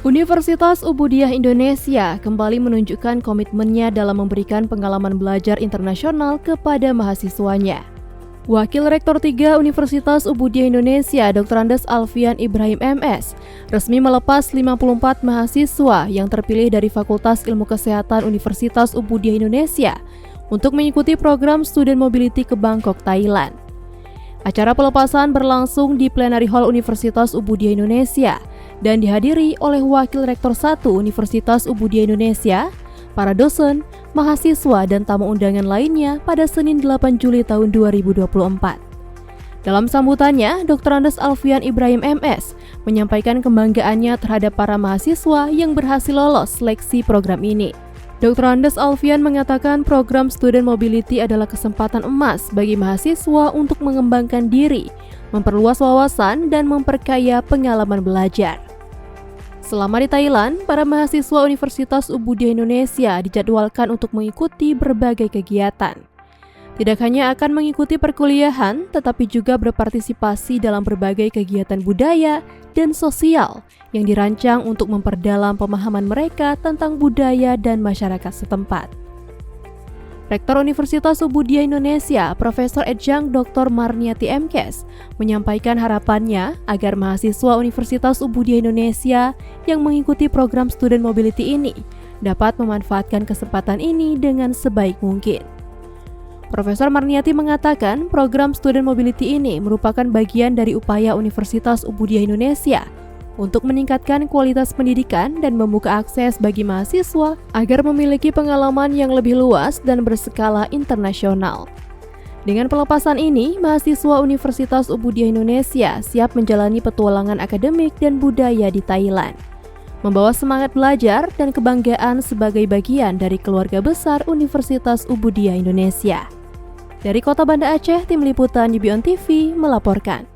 Universitas Ubudiyah Indonesia kembali menunjukkan komitmennya dalam memberikan pengalaman belajar internasional kepada mahasiswanya. Wakil Rektor 3 Universitas Ubudiyah Indonesia, Dr. Andes Alfian Ibrahim MS, resmi melepas 54 mahasiswa yang terpilih dari Fakultas Ilmu Kesehatan Universitas Ubudiyah Indonesia untuk mengikuti program Student Mobility ke Bangkok, Thailand. Acara pelepasan berlangsung di Plenary Hall Universitas Ubudiyah Indonesia dan dihadiri oleh Wakil Rektor 1 Universitas Ubudiyah Indonesia, para dosen, mahasiswa, dan tamu undangan lainnya pada Senin 8 Juli tahun 2024. Dalam sambutannya, Dr. Andes Alfian Ibrahim MS menyampaikan kebanggaannya terhadap para mahasiswa yang berhasil lolos seleksi program ini. Dr. Andes Alfian mengatakan program Student Mobility adalah kesempatan emas bagi mahasiswa untuk mengembangkan diri, memperluas wawasan, dan memperkaya pengalaman belajar. Selama di Thailand, para mahasiswa Universitas Ubudiyah Indonesia dijadwalkan untuk mengikuti berbagai kegiatan. Tidak hanya akan mengikuti perkuliahan, tetapi juga berpartisipasi dalam berbagai kegiatan budaya dan sosial yang dirancang untuk memperdalam pemahaman mereka tentang budaya dan masyarakat setempat. Rektor Universitas Ubudiyah Indonesia, Profesor Ejang Dr. Marniati Mkes, menyampaikan harapannya agar mahasiswa Universitas Ubudiyah Indonesia yang mengikuti program Student Mobility ini dapat memanfaatkan kesempatan ini dengan sebaik mungkin. Profesor Marniati mengatakan program Student Mobility ini merupakan bagian dari upaya Universitas Ubudiyah Indonesia untuk meningkatkan kualitas pendidikan dan membuka akses bagi mahasiswa agar memiliki pengalaman yang lebih luas dan berskala internasional. Dengan pelepasan ini, mahasiswa Universitas Ubudiyah Indonesia siap menjalani petualangan akademik dan budaya di Thailand, membawa semangat belajar dan kebanggaan sebagai bagian dari keluarga besar Universitas Ubudiyah Indonesia. Dari Kota Banda Aceh, Tim Liputan UBON TV melaporkan.